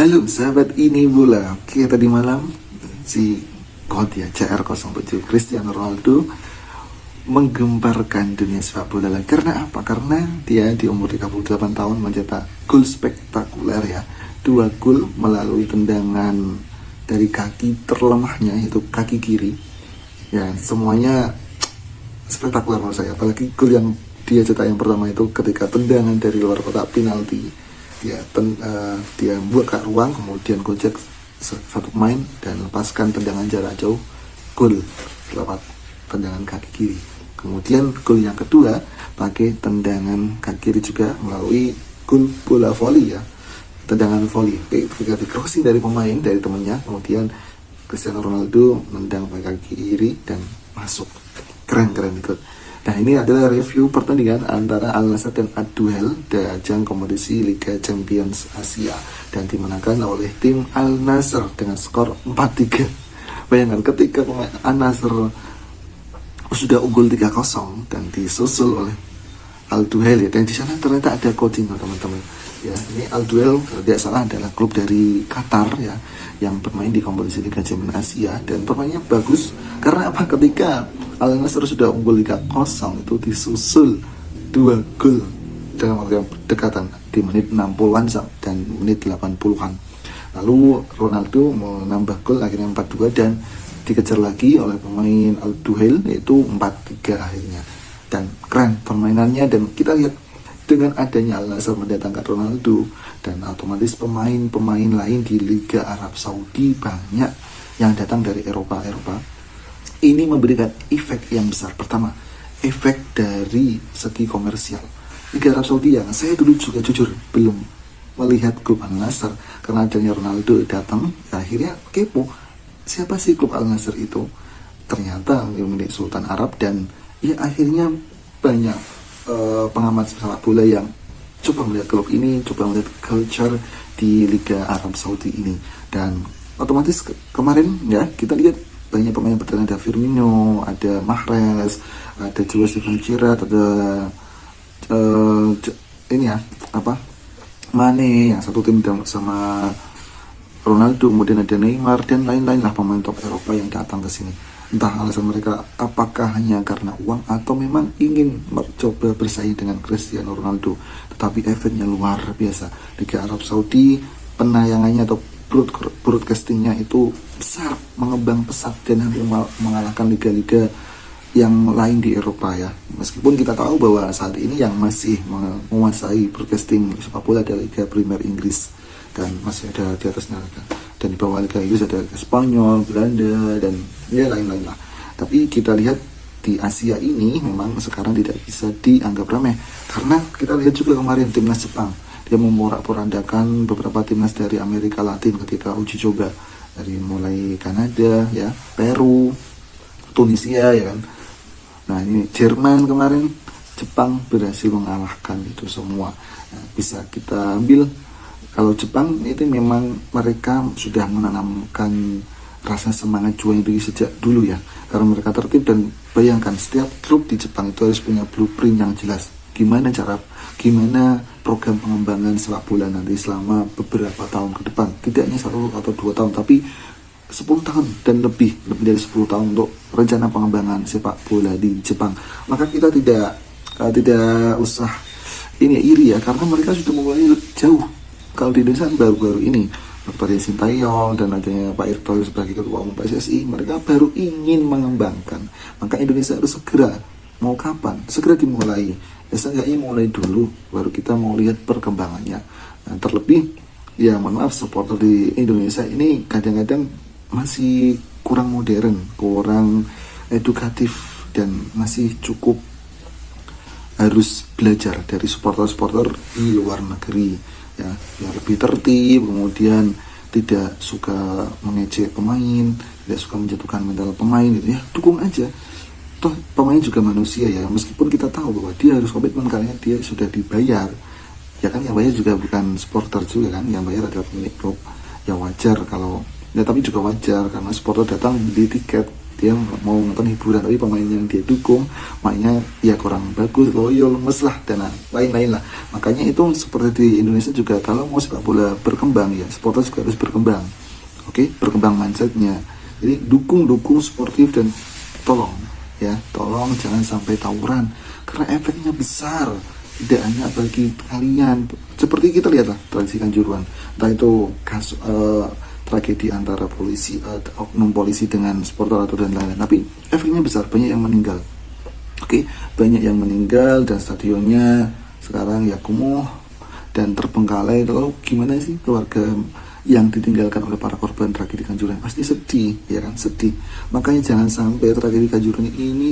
Halo sahabat ini bola. Oke, tadi malam si God ya CR07 Cristiano Ronaldo menggemparkan dunia sepak bola lagi. Karena apa? Karena dia di umur 38 tahun mencetak gol spektakuler ya. 2 gol melalui tendangan dari kaki terlemahnya, yaitu kaki kiri. Ya, semuanya spektakuler menurut saya. Apalagi gol yang dia cetak yang pertama itu ketika tendangan dari luar kotak penalti. Dia buka ruang, kemudian gojek satu pemain dan lepaskan tendangan jarak jauh, gol lewat tendangan kaki kiri. Kemudian gol yang kedua pakai tendangan kaki kiri juga melalui gol bola volley ya, tendangan volley ketika di crossing dari pemain, dari temannya, kemudian Cristiano Ronaldo nendang pakai kaki kiri dan masuk. Keren itu. Nah, ini adalah review pertandingan antara Al Nassr dan Ad-Duhail di ajang kompetisi Liga Champions Asia dan dimenangkan oleh tim Al Nassr dengan skor 4-3. Bayangkan ketika pemain Al Nassr sudah unggul 3-0 dan disusul oleh Al-Duhail ya, dan di sana ternyata ada Coutinho teman-teman. Ya, ini Al-Duhail kalau tidak salah adalah klub dari Qatar ya, yang bermain di kompetisi Liga Champions Asia dan permainnya bagus. Karena apa? Ketika Al Nassr sudah unggul 3-0 itu disusul 2 gol dalam waktu yang berdekatan di menit 60-an dan menit 80-an. Lalu Ronaldo menambah gol akhirnya 4-2 dan dikejar lagi oleh pemain Al-Duhail yaitu 4-3 akhirnya. Dan keren permainannya, dan kita lihat dengan adanya Al Nassr mendatangkan Ronaldo dan otomatis pemain-pemain lain di Liga Arab Saudi banyak yang datang dari Eropa. Ini memberikan efek yang besar. Pertama, efek dari segi komersial. Liga Arab Saudi yang saya dulu juga jujur belum melihat klub Al Nassr, karena adanya Ronaldo datang, akhirnya kepo. Siapa sih klub Al Nassr itu? Ternyata milik Sultan Arab, dan ya akhirnya banyak pengamat sepak bola yang coba melihat klub ini, coba melihat culture di Liga Arab Saudi ini. Dan otomatis kemarin ya kita lihat banyak pemain bertahan, ada Firmino, ada Mahrez, ada juga Steven Gerrard, ada Mane yang satu tim sama Ronaldo, kemudian ada Neymar dan lain-lain lah pemain top Eropa yang datang ke sini. Entah alasan mereka apakah hanya karena uang atau memang ingin mencoba bersaing dengan Cristiano Ronaldo. Tetapi efeknya luar biasa. Liga Arab Saudi penayangannya atau broadcastingnya itu besar, mengembang pesat dan hampir mengalahkan liga-liga yang lain di Eropa ya. Meskipun kita tahu bahwa saat ini yang masih menguasai broadcasting sepak bola adalah Liga Premier Inggris, dan masih ada di atasnya dan di bawah Liga Inggris ada Liga Spanyol, Belanda dan ya lain-lain lah. Tapi kita lihat di Asia ini memang sekarang tidak bisa dianggap remeh, karena kita lihat juga kemarin timnas Jepang dia memorak-porandakan beberapa timnas dari Amerika Latin ketika uji coba dari mulai Kanada ya, Peru, Tunisia ya kan. Nah, ini Jerman kemarin, Jepang berhasil mengalahkan itu semua. Nah, bisa kita ambil kalau Jepang itu memang mereka sudah menanamkan rasa semangat juang tinggi sejak dulu ya, karena mereka tertib. Dan bayangkan setiap klub di Jepang itu harus punya blueprint yang jelas, gimana program pengembangan sepak bola nanti selama beberapa tahun ke depan, tidak hanya 1 atau 2 tahun tapi 10 tahun dan lebih dari 10 tahun untuk rencana pengembangan sepak bola di Jepang. Maka kita tidak usah iri ya, karena mereka sudah mulai jauh. Kalau di Indonesia baru-baru ini Dr. Sintayong dan adanya Pak Erick Thohir sebagai ketua umum PSSI, mereka baru ingin mengembangkan. Maka Indonesia harus segera, mau kapan? Segera dimulai. Ya seenggaknya mulai dulu, baru kita mau lihat perkembangannya. Nah, terlebih, ya mohon maaf, supporter di Indonesia ini kadang-kadang masih kurang modern, kurang edukatif, dan masih cukup harus belajar dari supporter-supporter di luar negeri ya, yang lebih tertib, kemudian tidak suka mengejek pemain, tidak suka menjatuhkan mental pemain gitu ya. Dukung aja, toh pemain juga manusia ya, meskipun kita tahu bahwa dia harus komitmen karena dia sudah dibayar ya kan. Yang bayar juga bukan supporter juga kan, yang bayar adalah pemilik klub. Ya wajar kalau ya, tapi juga wajar karena supporter datang beli tiket dia mau nonton hiburan, tapi pemain yang dia dukung mainnya ya kurang bagus, loyo, lemes lah, dan lain-lain lah. Makanya itu seperti di Indonesia juga, kalau mau sepak bola berkembang ya supporter juga harus berkembang. Oke, berkembang mindsetnya. Jadi dukung sportif, dan tolong ya, tolong jangan sampai tawuran karena efeknya besar, tidak hanya bagi kalian. Seperti kita lihatlah tradisi Kanjuruhan, entah itu kasus tragedi antara polisi, oknum polisi dengan supporter atau dan lain-lain, tapi efeknya besar, banyak yang meninggal. Oke, banyak yang meninggal dan stadionnya sekarang ya kumuh dan terbengkalai. Lalu gimana sih keluarga yang ditinggalkan oleh para korban tragedi Kanjuruhan? Pasti sedih, ya kan, sedih. Makanya jangan sampai tragedi Kanjuruhan ini